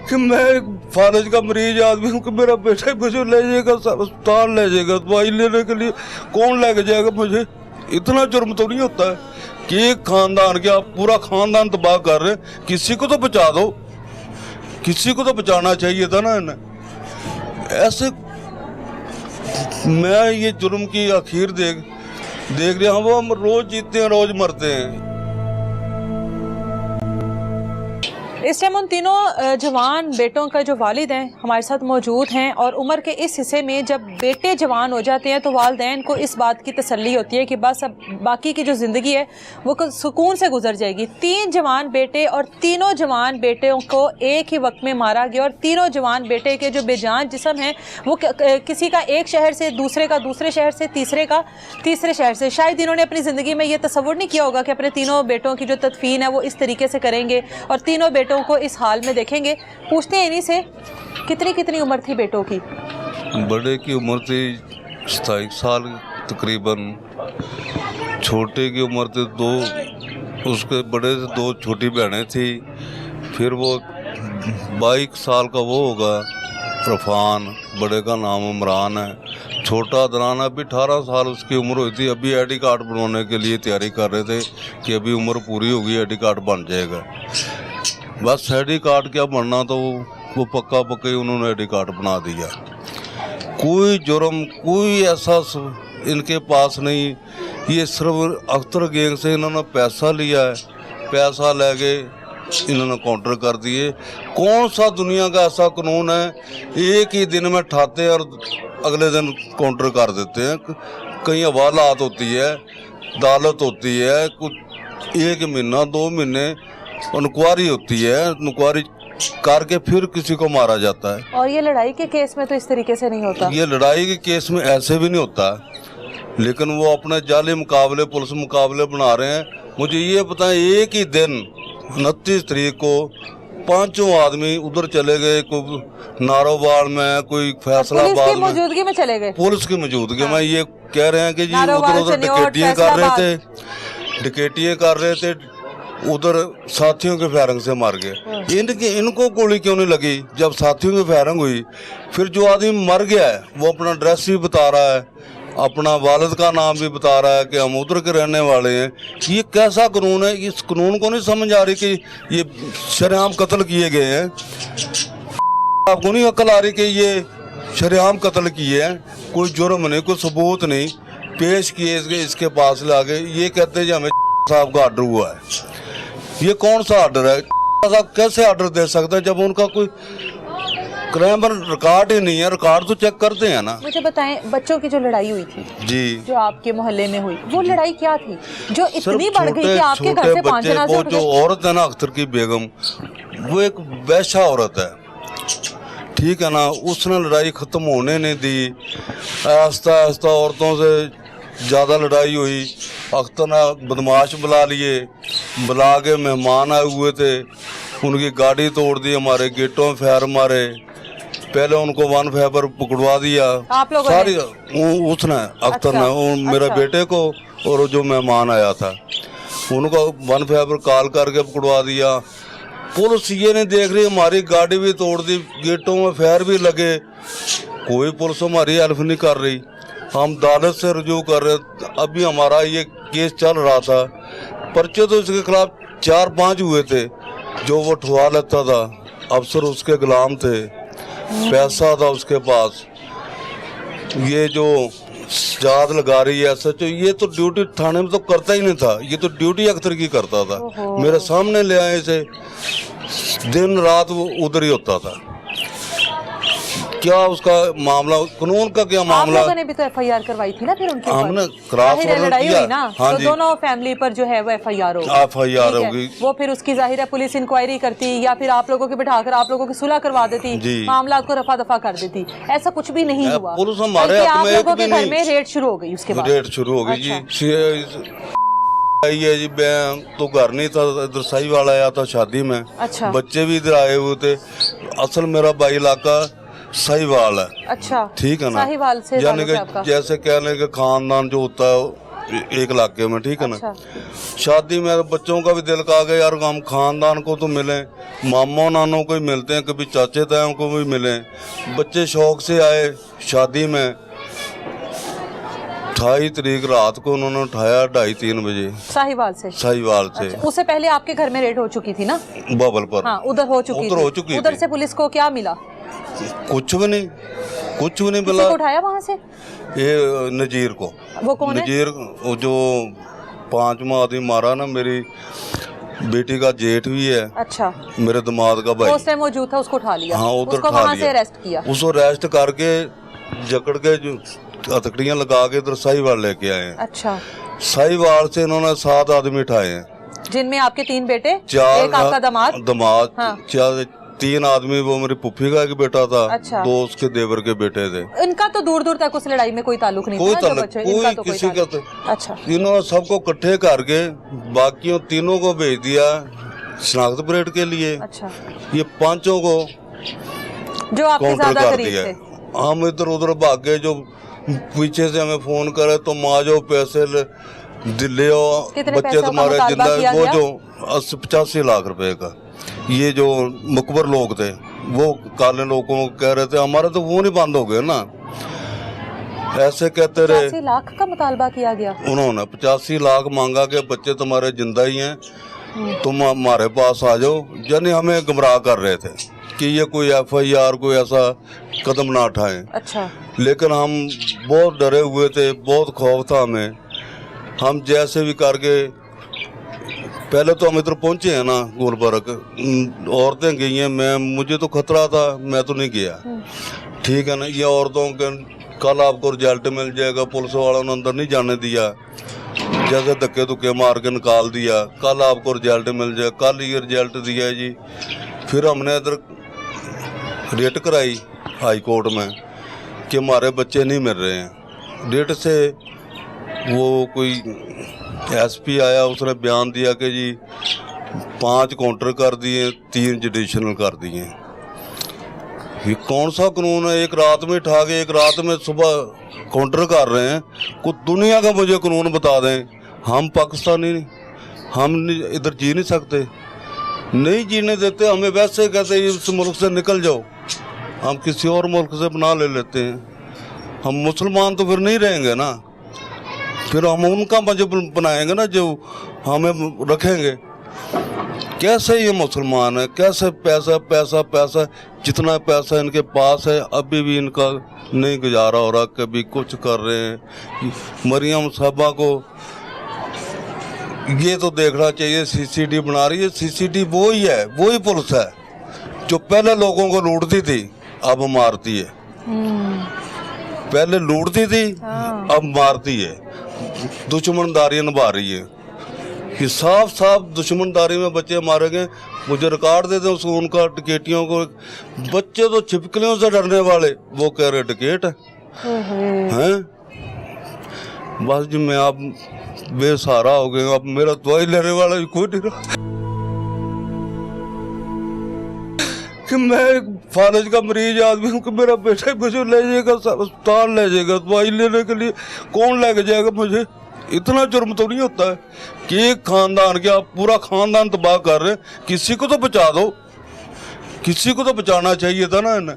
कि मैं एक फालज का मरीज आदमी हूँ कि मेरा बेटा मुझे ले जाएगा अस्पताल, ले जाएगा दवाई लेने के लिए, कौन लेके जाएगा मुझे? इतना जुर्म तो नहीं होता है कि एक खानदान के आप पूरा खानदान तबाह कर रहे हैं। किसी को तो बचा दो, किसी को तो बचाना चाहिए था ना इन्हें। ऐसे मैं ये जुर्म की आखिर देख रहा हूँ। वो हम रोज जीते हैं, रोज मरते हैं। इस टाइम उन तीनों जवान बेटों का जो वालिद हैं हमारे साथ मौजूद हैं, और उम्र के इस हिस्से में जब बेटे जवान हो जाते हैं तो वालिदैन को इस बात की तसल्ली होती है कि बस अब बाकी की जो ज़िंदगी है वो सुकून से गुजर जाएगी। 3 जवान बेटे, और तीनों जवान बेटों को एक ही वक्त में मारा गया, और तीनों जवान बेटे के जो बेजान जिस्म हैं वो किसी का एक शहर से दूसरे का, दूसरे शहर से तीसरे का, तीसरे शहर से। शायद इन्होंने अपनी ज़िंदगी में ये तसव्वुर नहीं किया होगा कि अपने तीनों बेटों की जो तदफीन है वो इस तरीके से करेंगे और तीनों बेटों को इस हाल में देखेंगे। पूछते हैं इन्हीं से कितनी उम्र थी बेटों की? बड़े की उम्र थी 27 साल तकरीबन, छोटे की उम्र थी 2, उसके बड़े से 2 छोटी बहनें थी। फिर वो 22 साल का वो होगा रफान, बड़े का नाम इमरान है, छोटा अदनान अभी 18 साल उसकी उम्र हुई थी। अभी आईडी कार्ड बनवाने के लिए तैयारी कर रहे थे कि अभी उम्र पूरी होगी, आईडी कार्ड बन जाएगा। बस आईडी कार्ड क्या बनना, तो वो पक्का ही उन्होंने आईडी कार्ड बना दिया। कोई जुर्म, कोई ऐसा इनके पास नहीं। ये सिर्फ अख्तर गैंग से इन्होंने पैसा लिया है, पैसा लेके इन्होंने काउंटर कर दिए। कौन सा दुनिया का ऐसा कानून है एक ही दिन में ठाते हैं और अगले दिन काउंटर कर देते हैं? कहीं हवालात होती है, अदालत होती है, कुछ 1 महीना 2 महीने इंक्वायरी होती है, इंक्वायरी करके फिर किसी को मारा जाता है। और ये लड़ाई के केस में तो इस तरीके से नहीं होता। ये लड़ाई के केस में ऐसे भी नहीं होता, लेकिन वो अपने जाली मुकाबले, पुलिस मुकाबले बना रहे हैं। मुझे ये बताएं, एक ही दिन 29 तारीख को 5 आदमी उधर चले गए, कोई नारोवाल में, कोई फैसलाबाद में, मौजूदगी में चले गए, पुलिस की मौजूदगी में। ये कह रहे हैं कि जी उधर डकैतियां कर रहे थे, उधर साथियों के फायरिंग से मार गए। इनको गोली क्यों नहीं लगी जब साथियों की फायरिंग हुई? फिर जो आदमी मर गया है वो अपना एड्रेस भी बता रहा है, अपना वालिद का नाम भी बता रहा है कि हम उधर के रहने वाले हैं। ये कैसा कानून है? इस कानून को नहीं समझ आ रही कि ये शरेआम कत्ल किए गए हैं। आपको नहीं अक्ल आ रही कि ये शरेआम कत्ल किए हैं? कोई जुर्म नहीं, कोई सबूत नहीं पेश किए इसके पास लाके ये कहते हैं हमें साहब का ऑर्डर हुआ है। ये कौन सा ऑर्डर है? साहब कैसे ऑर्डर दे सकते हैं जब उनका कोई क्राइम रिकॉर्ड ही नहीं है? रिकॉर्ड तो चेक करते हैं ना। मुझे बताएं, बच्चों की जो लड़ाई हुई थी जी, जो आपके मोहल्ले में हुई, वो लड़ाई क्या थी जो इतनी बढ़ गई कि आपके घर से 5 जनाजे? वो जो औरत है ना, अख्तर की बेगम, वो एक वैश्या औरत है, ठीक है ना। उसने लड़ाई खत्म होने नहीं दी। आहिस्ता आहिस्ता औरतों से ज़्यादा लड़ाई हुई। अख्तर ने बदमाश बुला लिए, बुला के मेहमान आए हुए थे, उनकी गाड़ी तोड़ दी, हमारे गेटों में फायर मारे। पहले उनको 1 फेबर पकड़वा दिया आप लोगों सारी उसने, अख्तर ने, मेरे बेटे को और जो मेहमान आया था उनको 1 फेबर कॉल करके पकड़वा दिया। पुलिस ये नहीं देख रही, हमारी गाड़ी भी तोड़ दी, गेटों में फायर भी लगे, कोई पुलिस हमारी हेल्प नहीं कर रही। हम अदालत से रुजू कर रहे। अभी हमारा ये केस चल रहा था, पर्चे तो इसके खिलाफ 4-5 हुए थे। जो वो ठुआ लेता था, अफसर उसके गुलाम थे, पैसा था उसके पास। ये जो जाद लगा रही है SHO, ये तो ड्यूटी थाने में तो करता ही नहीं था, ये तो ड्यूटी अख्तर की करता था। मेरे सामने ले आए इसे, दिन रात वो उधर ही होता था। क्या उसका मामला, कानून का क्या मामला? आप लोगों ने भी तो FIR करवाई थी ना फिर उनके ऊपर? हमने क्रॉस लड़ाई हुई ना, हाँ तो दोनों फैमिली पर जो है वो FIR होगी। वो फिर उसकी जाहिर है पुलिस इंक्वायरी करती, या फिर आप लोगों के बिठाकर आप लोगों की सुलह करवा देती, मामला को रफा दफा कर देती। ऐसा कुछ भी नहीं हुआ। पुलिस हमारे आप लोगों के घर में रेड शुरू हो गई, उसके बाद रेड शुरू हो गई जी। ये जी मैं तो घर नहीं था, इधर साहिवाल आया था शादी में। अच्छा। बच्चे भी इधर आए हुए थे। असल मेरा भाई इलाका साहिवाल है। अच्छा, ठीक है ना, साहिवाल से यानी कि जैसे कहने के खानदान जो होता है एक इलाके में, ठीक है ना। अच्छा। शादी में बच्चों का भी दिल का गया यार, हम खानदान को तो मिले, मामा नानों को ही मिलते हैं, कभी चाचे तायों को भी मिले। बच्चे शौक से आए शादी में। 28 तारीख रात को उन्होंने उठाया 2:30-3 बजे साहिवाल से। साहिवाल से। अच्छा, उससे पहले आपके घर में रेड हो चुकी थी ना? बाबल पर। हाँ, उधर हो चुकी थी। उधर से पुलिस को क्या मिला? कुछ भी नहीं किसी मिला। को उठाया वहाँ से? ये नजीर को। वो कौन है? नजीर जो 5वां आदमी मारा ना, मेरी बेटी का जेठ भी है। अच्छा। मेरे दामाद का भाई उस टाइम मौजूद था, उसको उठा लिया। हाँ, उधर उसको उठा वहाँ लिया। से अरेस्ट किया। उसको अरेस्ट करके जकड़ के जो हथकड़ियाँ लगा के इधर साहिवाल लेके आए हैं। अच्छा। साहिवाल से इन्होंने 7 आदमी उठाए हैं, जिनमें आपके 3 बेटे, 4 एक आपका दामाद। हाँ। 3 आदमी, वो मेरी पुप्पी का एक बेटा था। अच्छा। 2 उसके देवर के बेटे थे। इनका तो दूर दूर तक उस लड़ाई में कोई ताल्लुक नहीं कोई था। ताल्लुक, कोई किसी का। अच्छा। इन्होंने सबको इकट्ठे करके बाकियों तीनों को भेज दिया शनाख्त परेड के लिए। अच्छा। ये 5 को जो आपके काउंटर ज्यादा कर करीब दिया। थे। हम इधर उधर भागे, जो पीछे से हमें फोन करे तो माँ जो पैसे ले कितने बच्चे पैसों का तुम्हारे मुतालबा जिंदा, किया वो गया? जो 85 लाख रुपए का। ये जो मुकबर लोग थे वो काले लोगों को कह रहे थे, हमारे तो वो नहीं बंद हो गए ना, ऐसे कहते रहे। 85 लाख का मुतालबा किया गया। उन्होंने 85 लाख मांगा कि बच्चे तुम्हारे जिंदा ही हैं, तुम हमारे पास आ जाओ। यानी हमें गुमराह कर रहे थे कि ये कोई FIR कोई ऐसा कदम ना उठाएं। अच्छा। लेकिन हम बहुत डरे हुए थे, बहुत खौफ था हमें। हम जैसे भी करके, पहले तो हम इधर पहुंचे हैं ना गुलबर्ग, औरतें गई हैं, मुझे तो खतरा था, मैं तो नहीं गया, ठीक है ना। ये औरतों के कल आपको रिजल्ट मिल जाएगा, पुलिस वालों ने अंदर नहीं जाने दिया, जैसे धक्के धुक्के मार के निकाल दिया, कल आपको रिजल्ट मिल जाए। कल ये रिजल्ट दिया जी। फिर हमने इधर रेट कराई हाई कोर्ट में कि हमारे बच्चे नहीं मिल रहे हैं। रेट से वो कोई SP आया, उसने बयान दिया कि जी 5 काउंटर कर दिए, 3 जुडिशनल कर दिए। ये कौन सा कानून है? एक रात में उठा के एक रात में सुबह काउंटर कर रहे हैं। कुछ दुनिया का मुझे कानून बता दें। हम पाकिस्तानी, हम इधर जी नहीं सकते, नहीं जीने देते हमें। वैसे कहते हैं इस मुल्क से निकल जाओ, हम किसी और मुल्क से बना ले लेते हैं। हम मुसलमान तो फिर नहीं रहेंगे ना, फिर हम उनका मजहब बनाएंगे ना जो हमें रखेंगे। कैसे ये मुसलमान है? कैसे पैसा पैसा पैसा, जितना पैसा इनके पास है अभी भी इनका नहीं गुजारा हो रहा। कभी कुछ कर रहे हैं। मरियम साहबा को ये तो देखना चाहिए, CCTV बना रही है। CCTV वो ही है, वो ही पुलिस है जो पहले लोगों को लूटती थी, अब मारती है। पहले लूटती थी, अब मारती है। दुश्मनदारी निभा रही है कि साफ साफ दुश्मनदारी में बच्चे मारे गए। मुझे रिकॉर्ड देते उसको, उनका टिकेटियों को। बच्चे तो छिपकलियों से डरने वाले, वो कह रहे टिकेट हैं। बस जी मैं अब बेसहारा हो गया। अब मेरा दवाई लेने वाला भी कोई नहीं रहा कि मैं फालज का मरीज आदमी हूँ कि मेरा बेटा मुझे ले जाएगा अस्पताल, ले जाएगा दवाई लेने के लिए, कौन लेके जाएगा मुझे? इतना जुर्म तो नहीं होता है कि एक खानदान के आप पूरा खानदान तबाह कर रहे हैं। किसी को तो बचा दो, किसी को तो बचाना चाहिए था ना इन्हें।